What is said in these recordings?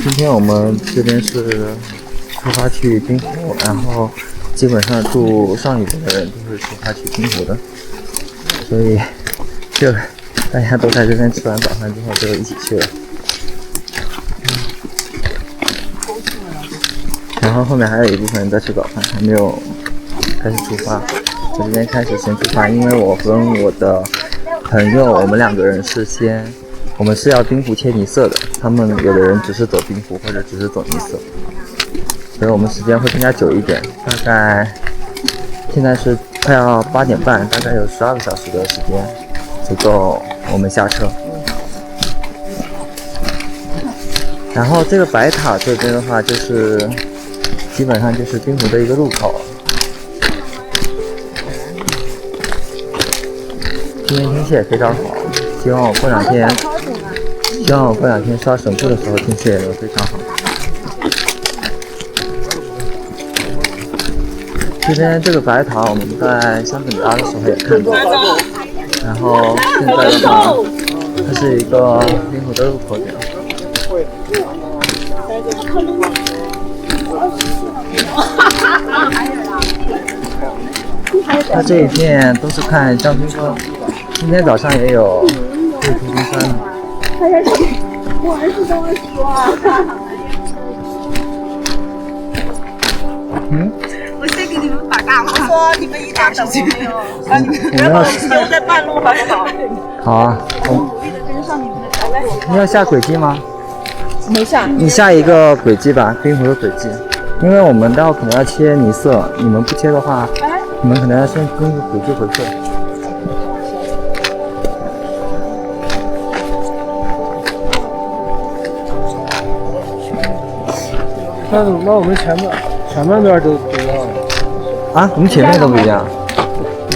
今天我们这边是出发去滨湖，然后基本上住上屿的人都是出发去滨湖的，所以就大家都在这边吃完早饭之后就一起去了。然后后面还有一部分人在吃早饭，还没有开始出发。我这边开始先出发，因为我跟我的朋友，我们2个人我们是要滨湖切尼色的，他们有的人只是走滨湖或者只是走尼色，所以我们时间会更加久一点，大概现在是快要8点半，大概有12个小时的时间足够我们下车。然后这个白塔这边的话，就是基本上就是滨湖的一个入口。今天天气也非常好，希望我过两天刷神户的时候天气也能非常好。这边这个白塔我们在香本达的时候也看到，然后现在的话，它是一个滨湖的入口点。它这一片都是看将军峰，今天早上也有对图金山的。我儿子跟我说，我先给你们把嘎，我说你们一点事情没有，我们要在半路还好。好啊，努力的跟上你们的脚步。你要下轨迹吗？没下。你下一个轨迹吧，滨湖的轨迹，因为我们待会可能要切尼色，你们不切的话，你们可能要先跟着轨迹回退。那我们前半段都不一样了啊？我们前面都不一样。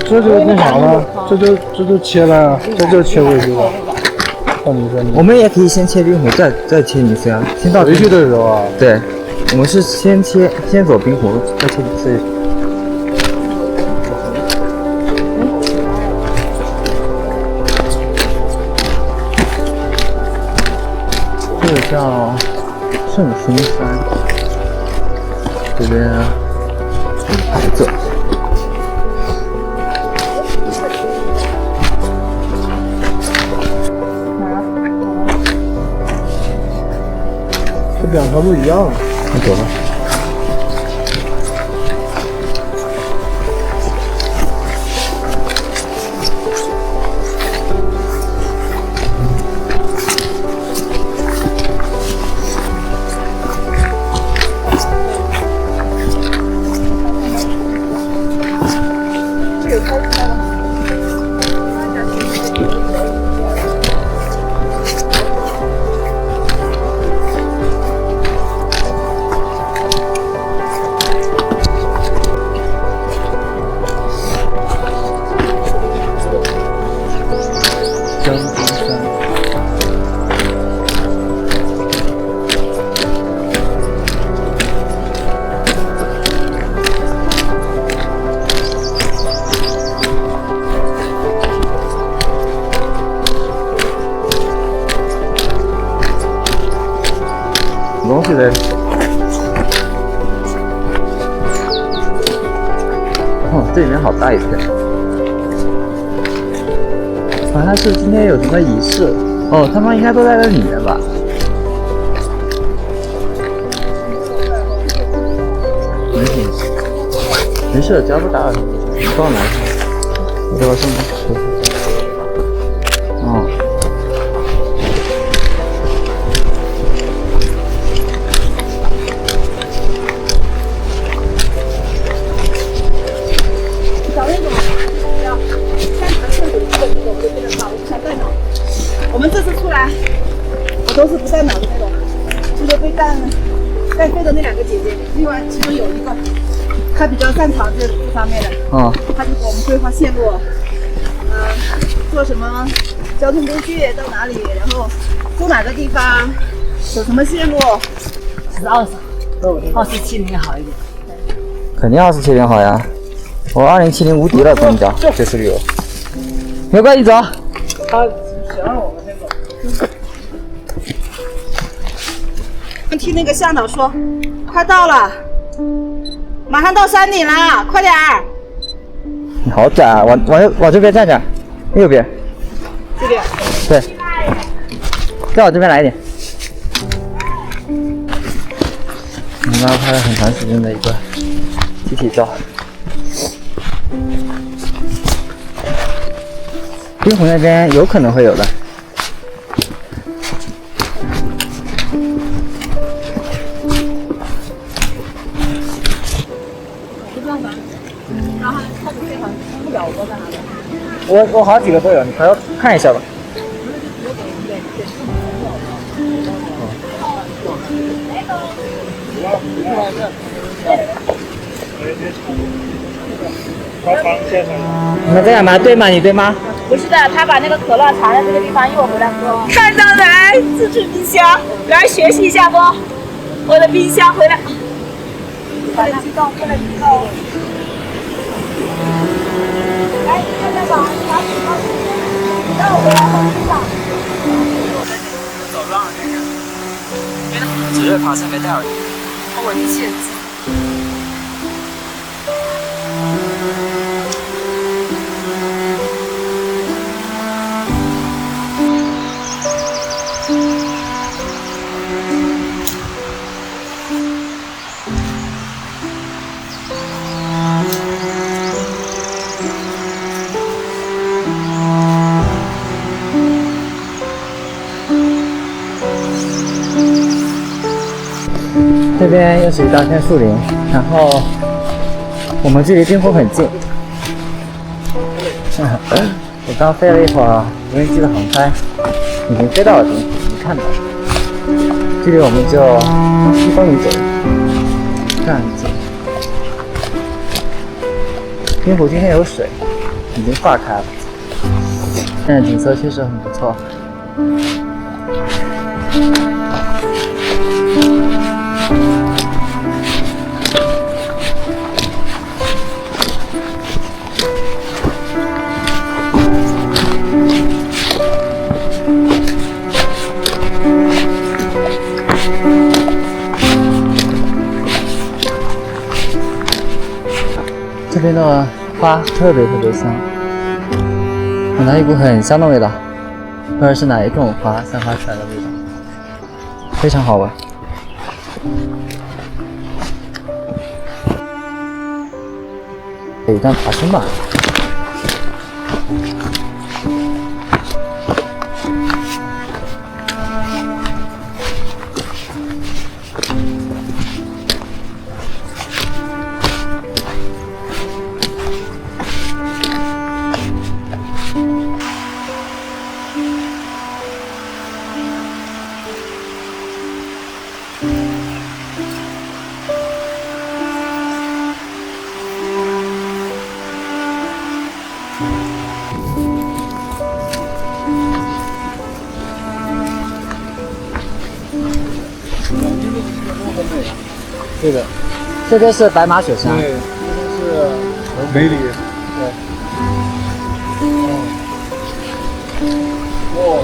这就那啥了，这就切了，这就切回去了。看你说我们也可以先切滨湖，再切尼色啊。先到回去的时候啊。对，我们是先走滨湖，再切尼色。这个叫圣心山，这边有牌子。这2条路一样。你走吧。将军山，东西嘞？哦，这里面好大一片。好像是今天有什么仪式哦，他们应该都在这里面吧？没事，只要不打扰他们，你帮我拿一下，我给我送过。哦。我们这次出来，我都是不带脑的那种，就是被带飞的那2个姐姐，另外其中有一个，她比较擅长这方面的，她就给我们规划线路，做什么交通工具到哪里，然后住哪个地方，走什么线路。2070好一点。肯定2070好呀，我2070无敌了，跟你讲，这次旅游。没关系，走。他想让我们先走。听那个向导说，快到了，马上到山顶了，快点儿。你好窄啊，往这边站着，右边。这边。对。再往这边来一点。我们要拍了很长时间的一个集体照。冰湖那边有可能会有的。我好几个都有，你回头看一下吧。你们在干嘛？对吗？你对吗？不是的，他把那个可乐藏在这个地方，一会儿回来喝。看到来，自制冰箱，来学习一下不？我的冰箱回来，不能激动，不能激动。来，看看吧，拿起刀，让我回来喝冰箱。走乱了那个，只是爬山没带耳机。我的限制。这边又是一大片树林，然后我们距离冰湖很近。我刚飞了一会儿无人机的航拍，已经飞到了冰湖，你看到了，距离我们就1公里左右，这样近。冰湖今天有水，已经化开了，现在景色确实很不错。这边的花特别香，闻到一股很香的味道，不知道是哪一种花散发出来的味道，非常好闻。有一段爬升吧。对的，这边是白马雪山，对，这边是梅里，对。哦。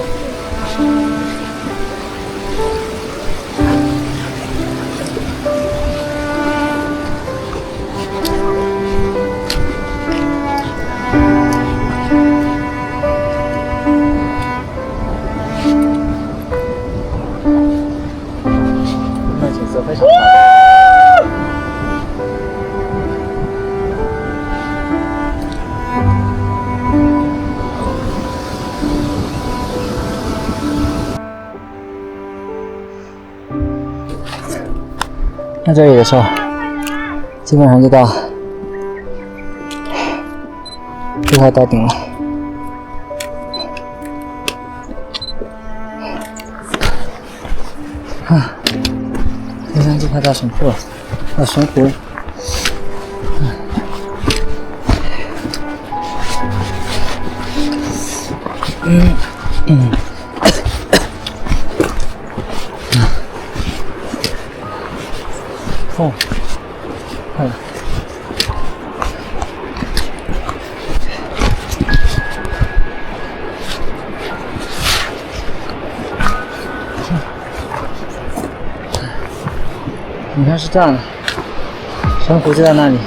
那景色非常好。那这里的时候，基本上就到，就快到顶了。这山就快到神瀑了，到神湖了。哦，看了。你看是这样的，珊瑚就在那里。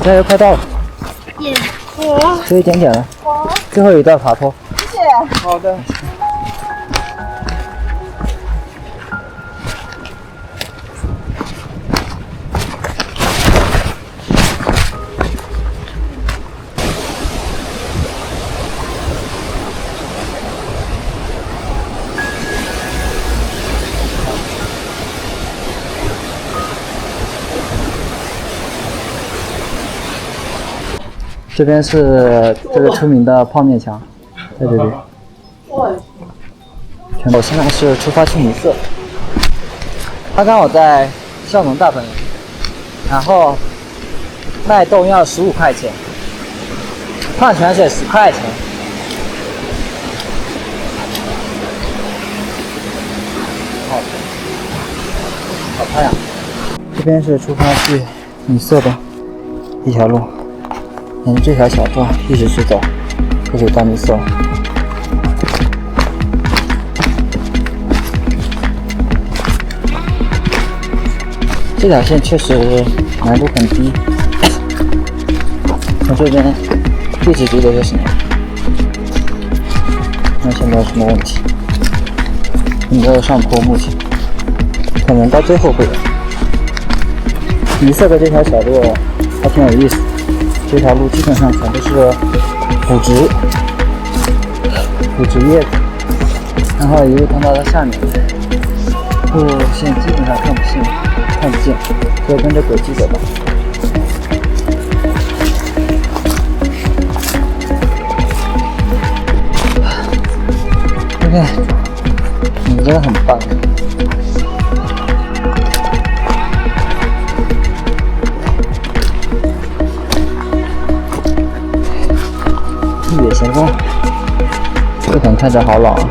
加油，快到了，就一点点了，最后一段爬坡。谢谢。好的。这边是这个出名的泡面墙，在这里。我现在是出发去米色。刚刚我在孝农大本营，然后脉动要15块钱，矿泉水10块钱。好漂亮！这边是出发去米色的一条路。沿着这条小道一直去走，就可以到米色。这条线确实难度很低，从这边一直直走就行了，完全没有什么问题。没有上坡，目前可能到最后会有。米色的这条小路还挺有意思。这条路基本上全都是腐植叶子，然后一路通到下面，路线基本上看不见，就跟着轨迹走吧。OK， 你真的很棒。一野闲风，这款看着好老啊！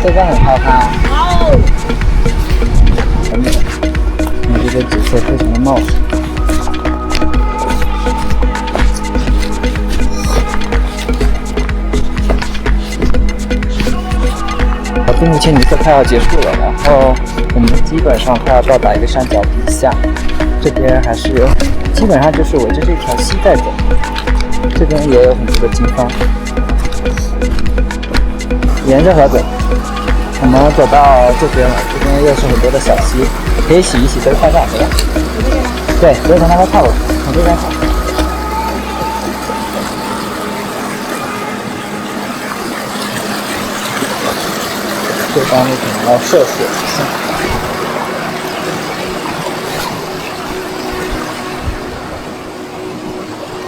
这个很好看啊！很美，你这个紫色非常的茂盛。冰湖千米色快要结束了，然后我们基本上快要到达一个山脚底下，这边还是有基本上就是围着这条溪在走。这边也有很多的金方，沿着河走，我们走到这边了，这边又是很多的小溪，可以洗一洗，再换上回来。对，不用从那边靠过去，从这边走。这方面可能要涉水一下。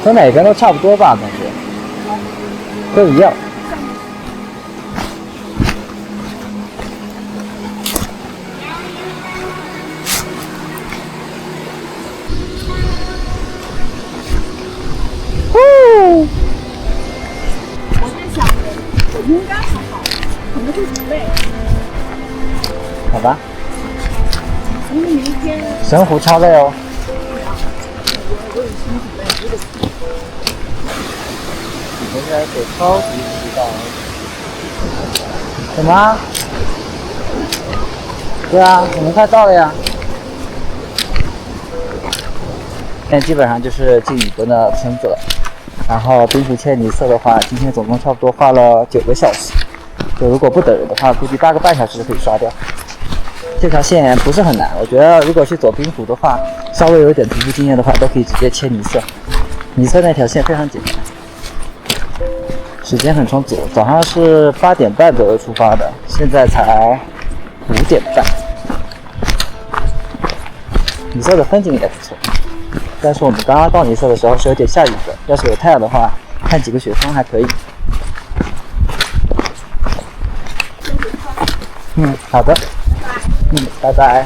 和哪边都差不多吧，感觉都一样。我在想，我应该还好，可能会不累，好吧，因为明天神湖超累哦。现在水超级急到。什么？对啊，我们快到了呀。现在基本上就是进雨崩的村子了。然后冰湖切尼色的话，今天总共差不多花了9个小时。就如果不等人的话，估计8个半小时就可以刷掉。这条线不是很难，我觉得如果去走冰湖的话，稍微有一点徒步经验的话，都可以直接切尼色。尼色那条线非常简单。时间很充足，早上是8点半左右出发的，现在才5点半。尼色的风景也不错，但是我们刚刚到尼色的时候是有点下雨的，要是有太阳的话，看几个雪峰还可以。好的。拜拜。